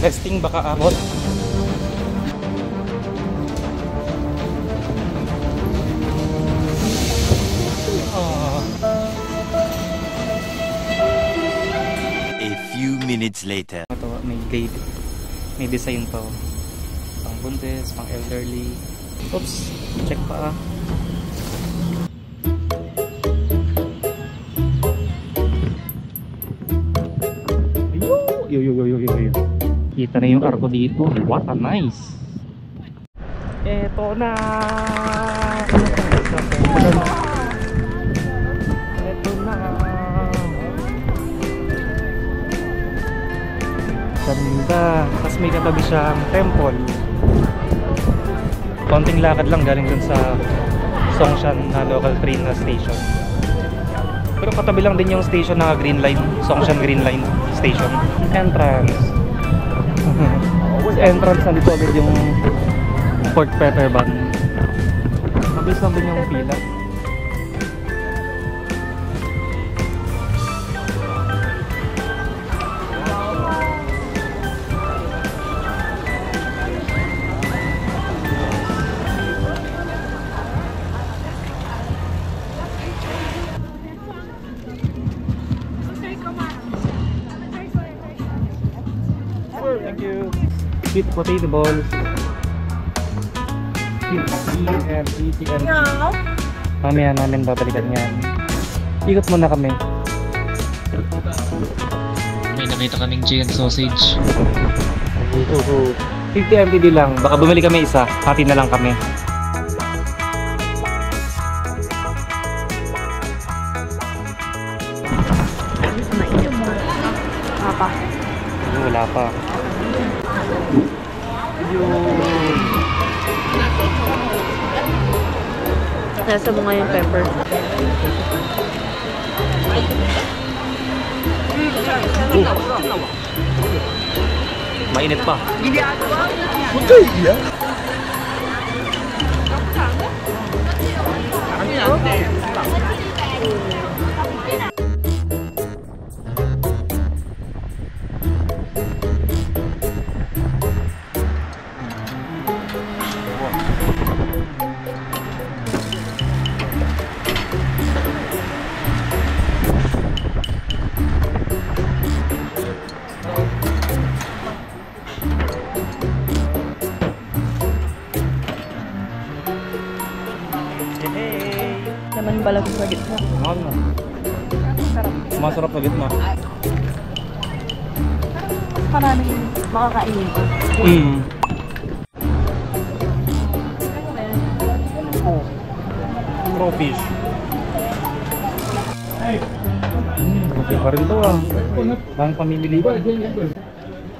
Testing baka abot. A few minutes later. Ito, may gate. May design pa. Pang buntis, pang elderly. Oops, check pa ah. Yo. Kita na yung arko dito. What a nice. Eto na. Eto na. Ganda. Tapos may katabi siyang temple. Konting lakad lang galing dun sa Songshan na local train na station. Pero katabi lang din yung station na Green Line, Songshan Green Line Station. Entrance. Entrance nandito agad yung pork pepper bun. Mabilis lang din yung pila. Thank you. Sweet potato balls. Chicken. Mamaya namin babalikan yan. Ikot muna kami. May nakita kaming chicken sausage. 50 MTD lang. Baka bumili kami isa. Hati na lang kami. Wala pa. Nasa mo nga yung pepper. Mainit pa. Naman balag sa gitna. Ano? Masarap sa gitna. Maraming makakainin pa. Crawfish. Okay pa rin ito ah. Bang pamimili ba?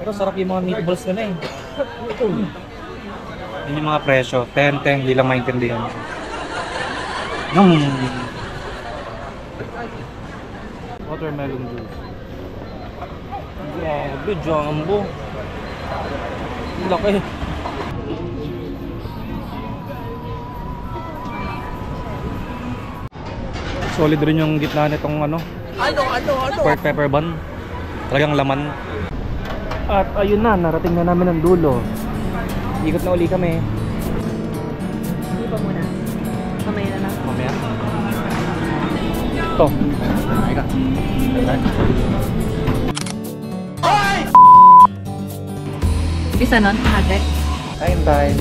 Pero sarap yung mga meatballs nila eh. Yun yung mga presyo. 10, hindi lang maintindihan. Watermelon juice. Grabe, jumbo. Laki. Solid rin yung gitna nitong ano? Pork pepper bun. Talagang laman. At ayun na, narating na namin ang dulo. Ikot na uli kami. Hindi pa muna. Mamaya na lang. Mamaya. Ito. Bisa nun, hati. Kain tayo.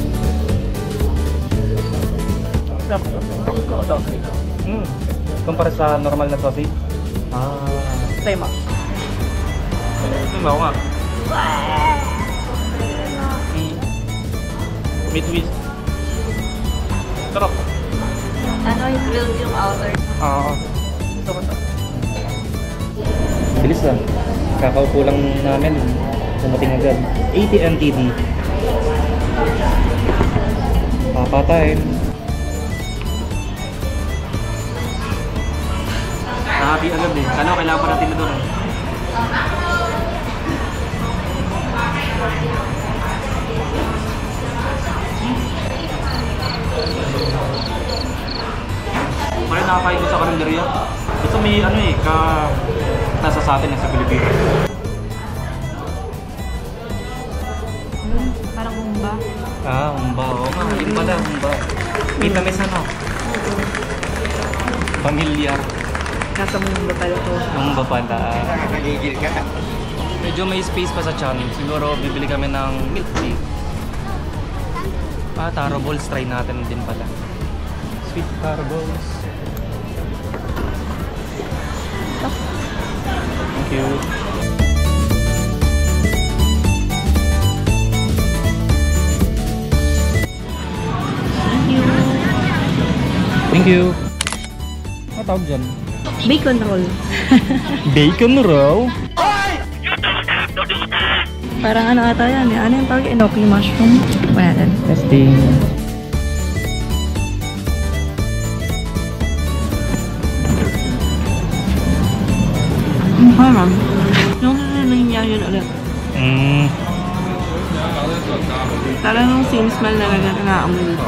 Kumpara sa normal na sausage. Same ah. Same ako nga. May twist. Sarap. Ano yung grilled yung outer? Ito ba ito? Bilis lang. Kakaupo lang namin. Dumating agad. 80 NTD. Papatayin. Nakati agad eh. Kala ko kailangan pa natin na doon. Parang nakakain ko sa karinderya. Ito may ano eh, nasa sa atin sa Pilipinas. Umba. Ah, umba. Oo nga, yun pala, umba. Vietnamese ano? Pamilyar. Nasa Umba pala to. Umba pala. Medyo may space pa sa tiyan. Siguro bibili kami ng milk tea. Ah, taro balls. Try natin din pala. Sweet taro balls. Thank you. Thank you. Ano tawag dyan? Bacon roll. Bacon roll? Parang ano ata yan eh. Ano yung tawag? Enoki mushroom. Wala natin. Testing. Parang. Yung nangyayari yun ulit. Parang yung same smell na nag-aamoy dito.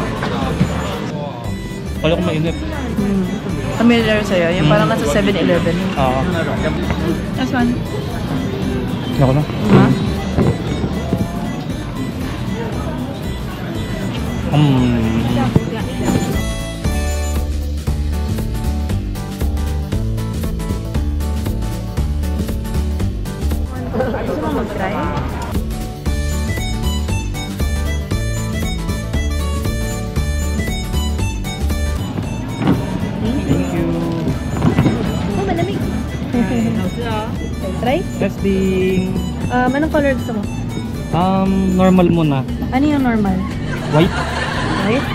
Kala ko mainit. Familiar sa'yo? Yung parang nasa 7-Eleven. Oo. Last one. Ako na. Ha? Gusto mo mag-try? Thank you. Oh, malamig. Try? Testing. Anong color gusto mo? Normal muna. Ano yung normal? White. Right?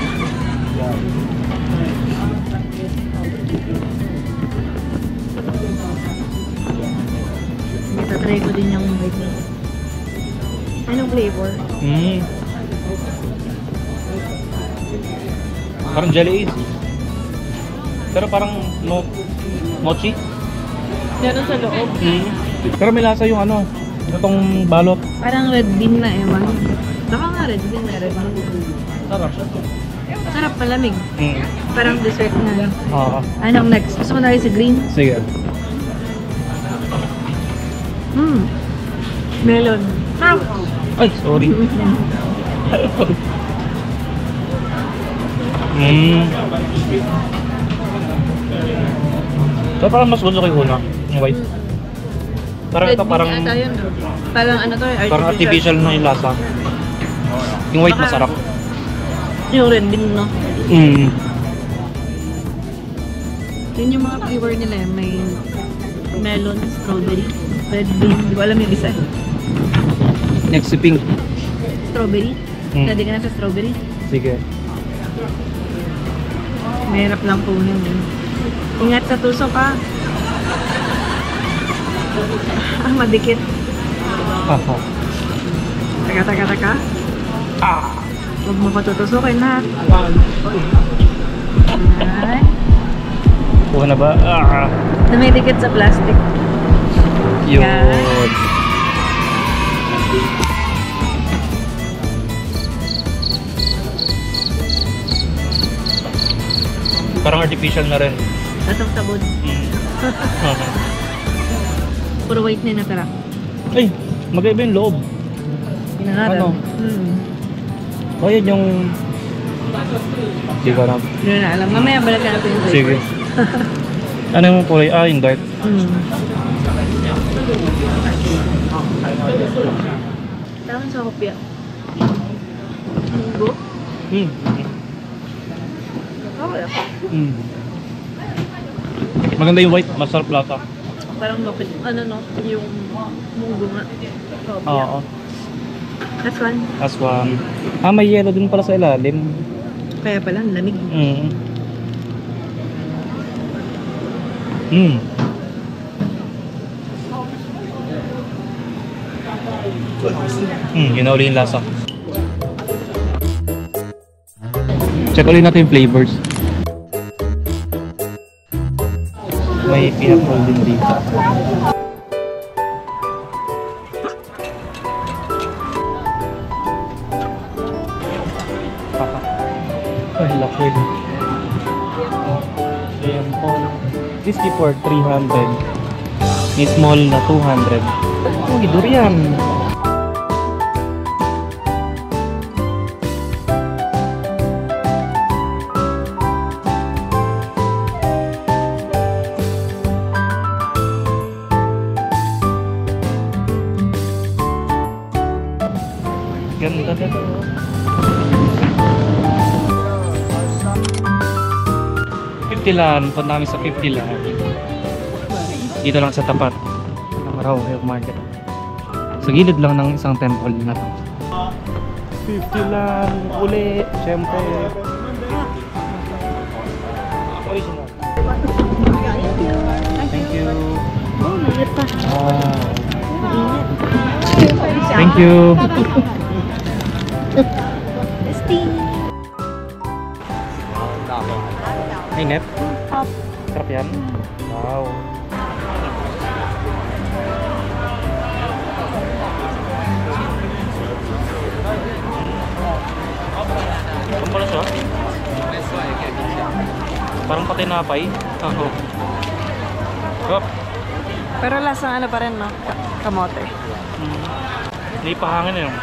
Itatry ko din yung white na. Anong flavor? Parang jelly is. Pero parang mochi. Meron sa loob. Pero may lasa yung ano, itong balot. Parang red bean na ewan. Baka nga red bean na red bean. Sarap. Sarap, malamig. Parang dessert na. Oo. Anong next? Gusto mo na rin sa green? Sige. Melon. Sarap. Ay, sorry. So parang mas gusto ko yung una, yung white. Parang ito parang Parang ano to, parang artificial na yung lasa. Yung white masarap. Yung red bean, no? Yun yung mga flavor nila eh. May melon, strawberry, red bean. Hindi ko alam yung isa. Next si pink. Strawberry. Ready ka na sa strawberry? Sige. Mahirap lang po yun. Ingat sa tuso ka. Madikit. Aha. Taka. Huwag mo patutusukin ha. Alright. Kuha na ba? Na may dikit sa plastic. Yun. Parang artificial na rin. Atong sabon. Puro white na yung natara. Ay, magkaiba yung loob. Pinangaral. Ano? O yun yung... Hindi ko alam. Hindi na alam. Mamaya balik natin yung flavors. Sige. Ano yung kulay? Ah, yung dark. Tawag sa kopya. Munggo? Okay. Maganda yung white, masarap lasa. Parang lopit. Ano no? Yung munggo nga. Kopya. Oo. Last one. Last one. Ah, may yellow din pala sa ilalim. Kaya pala, ang lamig. Yun na uli yung lasa. Check ulit natin yung flavors. May peanut roll din dito. Ay, laki. Whiskey for 300. May small na 200. Uy, durian. Ganda na to. $50 punta kami sa $50. Dito lang sa tapat ng Arauco Market. Sa gilid lang ng isang temple na to. $50 uli, syempre. Original. Thank you. Oh, mayroon pa. Thank you. Hey, Net. Sarap yan. Wow. Ano pala siya? Parang patinapay. Oo. Yup. Pero lasang ano pa rin, no? Kamote. Hindi pahangin yun.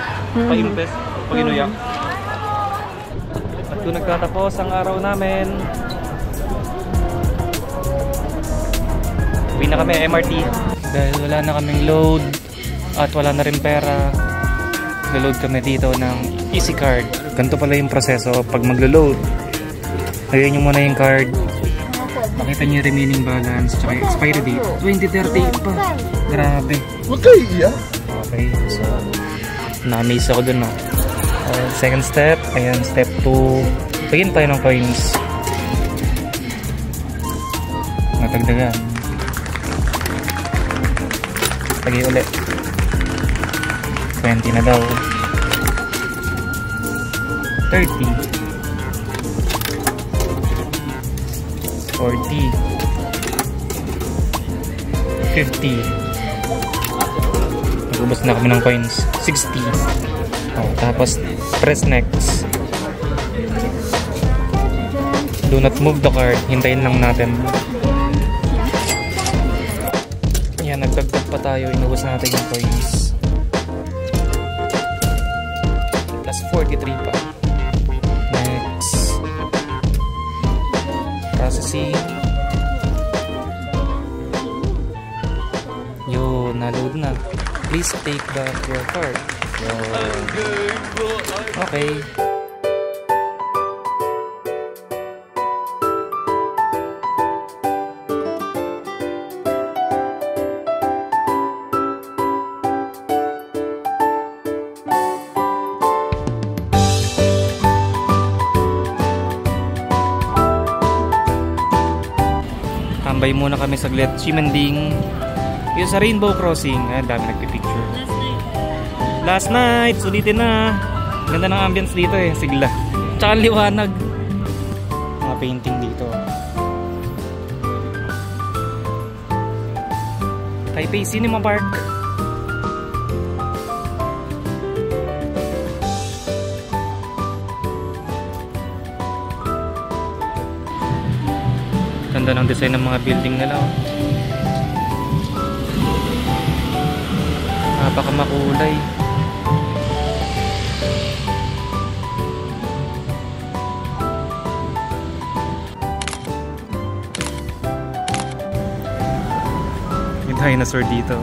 Pa-impes. Pag-inuya. At doon nagtatapos ang araw namin. Uwi na kami MRT. Dahil wala na kaming load at wala na rin pera, nag-load kami dito ng Easy Card. Ganito pala yung proseso pag maglo-load. Lagyan nyo muna yung card. Makita nyo yung remaining balance tsaka expiry date. 2038 pa. Grabe. Okay, so na-amaze ako dun, no? Second step, ayan, step 2. Pagin tayo ng coins. Natagdagan. Lagi ulit. 20 na daw. 30. 40. 50. Nagubos na kami ng coins. 60. Oh, tapos press next. Do not move the card. Hintayin lang natin. Yan, nagdagdag pa tayo. Inubos natin yung coins. Plus 43 pa. Next. Processing. Yo, na-load na. Please take back your card. Yo. Okay. Tambay muna kami saglit. Chimending. Yung sa Rainbow Crossing. Ayan, dami nagpipicture. Last night. Sulitin na. Ganda ng ambience dito eh. Sigla. Tsaka liwanag. Mga painting dito. Taipei Cinema Park. Ganda ng design ng mga building nila, oh. Napakamakulay. May dinosaur dito.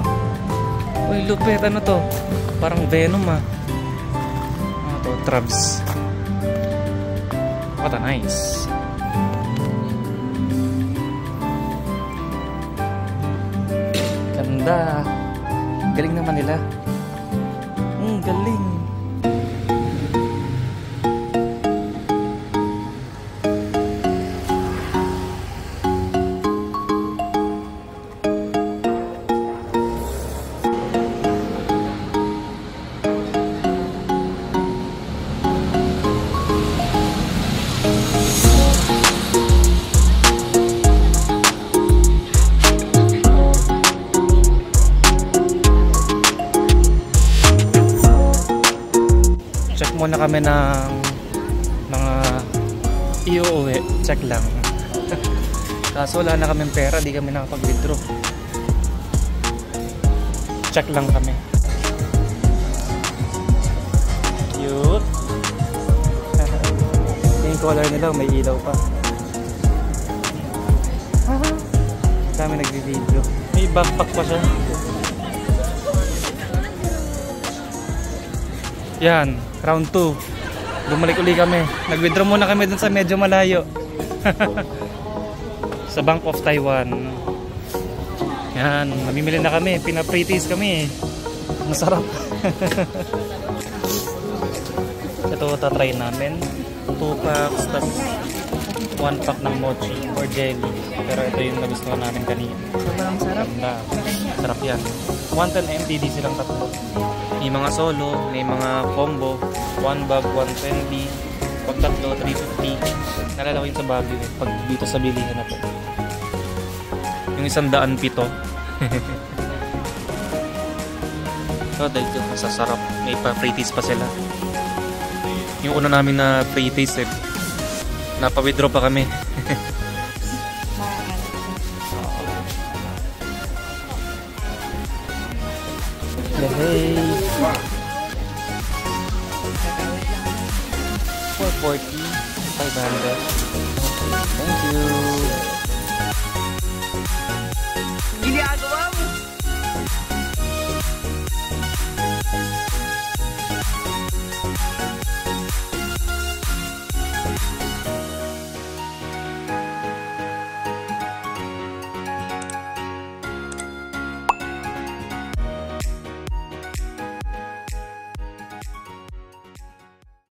Uy, lupit. Ano to? Parang Venom, ah. Ano to? Trabs. What a nice. Ganda. Galing naman nila. Galing. Muna kami ng mga iuuwi. Check lang. Kaso wala na kaming pera, di kami nakapag-withdraw. Check lang kami. Cute. Yung color nila may ilaw pa. Kami nagbi-video. May backpack pa siya. Yan, round 2. Bumalik uli kami. Nag-withdraw muna kami dun sa medyo malayo. Sa Bank of Taiwan. Yan, namimili na kami. Pina-pre-taste kami. Masarap. Ito tatry namin. 2 packs, tas 1 pack ng mochi or jelly. Pero ito yung nagustuhan namin kanina. Sobrang sarap. Sarap yan. 110 MTD silang tatlo. May mga solo, may mga combo. 1 bag, 120. Pag tatlo, 350. Nalala ko yun sa Baguio eh. Pag dito sa bilihan na to. Yung 107. So dahil dito masasarap. May pa-free taste pa sila. Yung una namin na free taste eh, napa-withdraw pa kami. Hey, 440, 500. Thank you.